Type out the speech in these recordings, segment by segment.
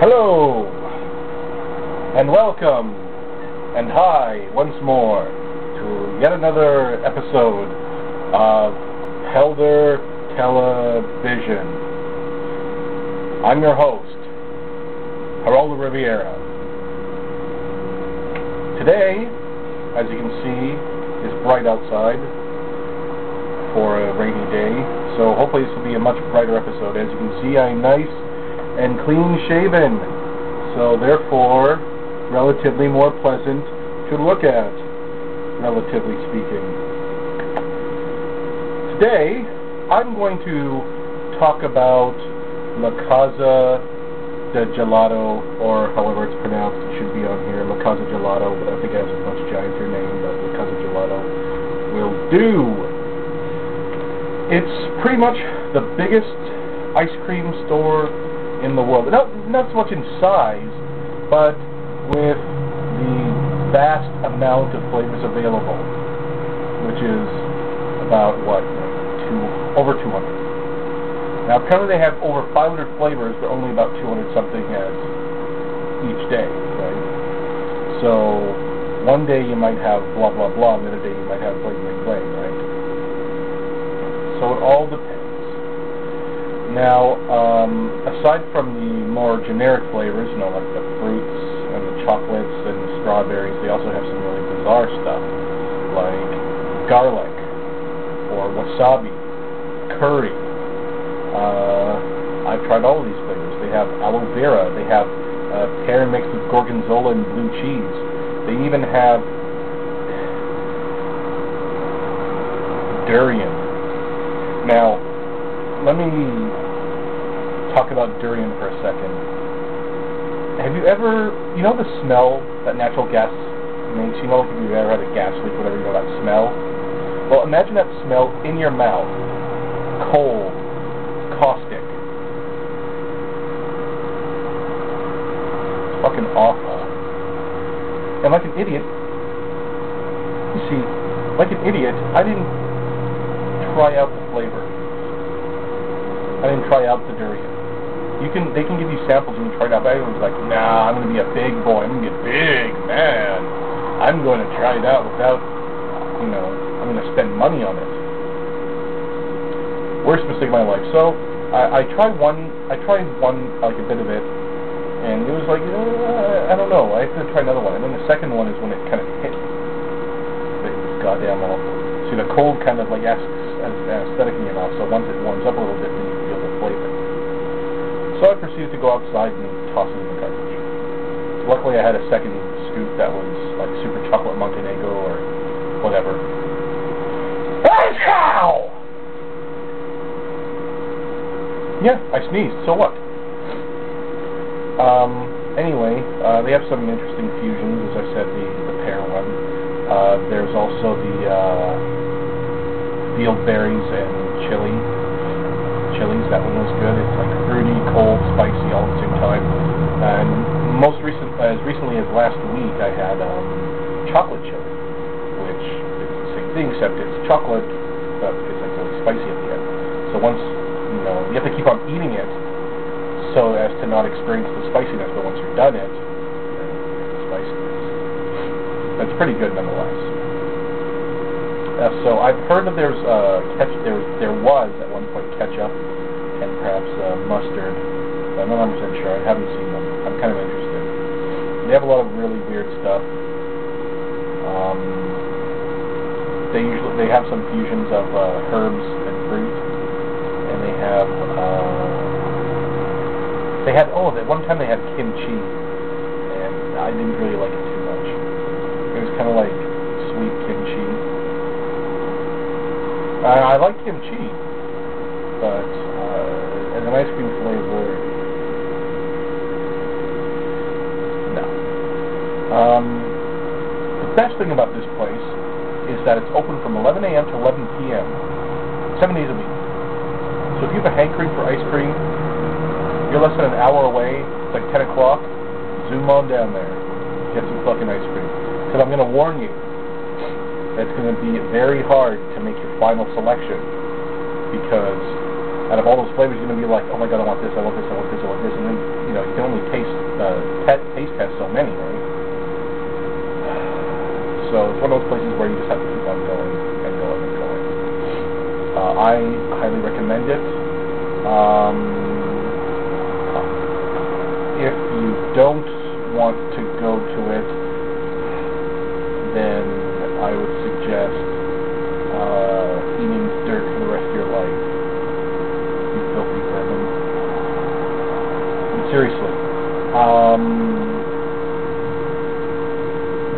Hello, and welcome, and hi once more to yet another episode of Helder Television. I'm your host, Geraldo Riviera. Today, as you can see, is bright outside for a rainy day, so hopefully this will be a much brighter episode. As you can see, I'm nice and clean shaven, so therefore relatively more pleasant to look at, relatively speaking. Today I'm going to talk about La Casa Gelato, or however it's pronounced. It should be on here, La Casa Gelato, but I think it has a much gianter name, but La Casa Gelato will do. It's pretty much the biggest ice cream store in the world. Not so much in size, but with the vast amount of flavors available, which is about, what, over 200. Now, apparently they have over 500 flavors, but only about 200 something as each day, right? So, one day you might have blah blah blah, and the other day you might have bling bling bling, right? So it all depends. Now, aside from the more generic flavors, you know, like the fruits and the chocolates and the strawberries, they also have some really bizarre stuff, like garlic, or wasabi, curry. I've tried all of these flavors. They have aloe vera, they have pear mixed with gorgonzola and blue cheese. They even have durian. Now, let me talk about durian for a second. Have you ever, you know the smell that natural gas makes? You know, if you've ever had a gas leak, whatever, you know that smell? Well, imagine that smell in your mouth, cold, caustic. It's fucking awful. And like an idiot, you see, like an idiot, I didn't try out the flavor. I didn't try out the durian. They can give you samples and you try it out. But everyone's like, nah, I'm going to be a big boy. I'm going to be a big man. I'm going to try it out without, you know, I'm going to spend money on it. Worst mistake of my life. So I tried one, like a bit of it, and it was like, I don't know. I have to try another one. And then the second one is when it kind of hit. It was goddamn awful. See, the cold kind of like aesthetic in your mouth. So once it warms up a little bit, then you feel the flavor. So I proceeded to go outside and toss it in the garbage. Luckily I had a second scoop that was like super chocolate Montenegro or whatever. Ow! Yeah, I sneezed, so what? Anyway, they have some interesting fusions, as I said, the pear one. There's also the field berries and chilies. That one was good. It's like fruity, cold, spicy all at the same time. And as recently as last week, I had chocolate chili, which is the same thing, except it's chocolate, but it's like really spicy at the end. So once, you know, you have to keep on eating it so as to not experience the spiciness, but once you're done it, then the spiciness. That's pretty good nonetheless. So I've heard that there was at one point ketchup and perhaps mustard, but I'm not 100% sure. I haven't seen them. I'm kind of interested. They have a lot of really weird stuff. They have some fusions of herbs and fruit, and they have one time they had kimchi, and I didn't really like it too much. It was kind of like sweet kimchi. I like kimchi, but as an ice cream flavor, no. The best thing about this place is that it's open from 11 a.m. to 11 p.m. 7 days a week. So if you have a hankering for ice cream, you're less than an hour away, it's like 10 o'clock, zoom on down there, get some fucking ice cream. Because I'm going to warn you, it's going to be very hard to make your final selection, because out of all those flavors, you're going to be like, oh my god, I want this, I want this, I want this, I want this, and then, you know, you you can only taste test so many, right? So it's one of those places where you just have to keep on going and going and going. I highly recommend it. If you don't want to go to it, then I would suggest eating dirt for the rest of your life. You filthy vermin. Seriously.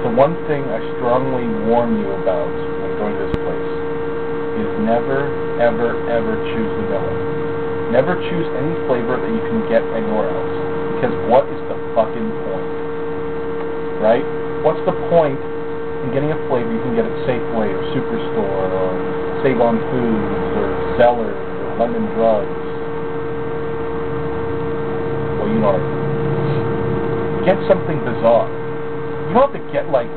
The one thing I strongly warn you about when going to this place is never, ever, ever choose vanilla. Never choose any flavor that you can get anywhere else. Because what is the fucking point? Right? What's the point in getting a flavor you can get at Safeway or Superstore or Save On Foods or Zellers or London Drugs? Well, you know what I mean. Get something bizarre. You don't have to get like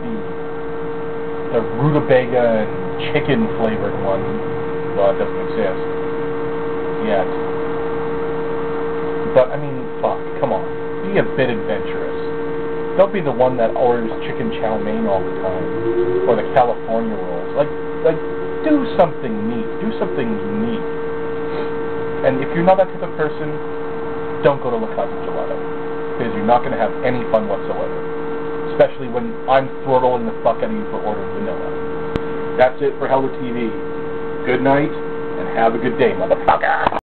the rutabaga and chicken flavored one. Well, it doesn't exist yet. But I mean, fuck, come on. Be a bit adventurous. Don't be the one that orders chicken chow mein all the time, or the California rolls. Like, do something neat. Do something unique. And if you're not that type of person, don't go to Casa Gelato, because you're not going to have any fun whatsoever. Especially when I'm throttling the fuck out of you for ordering vanilla. That's it for Heller TV. Good night, and have a good day, motherfucker!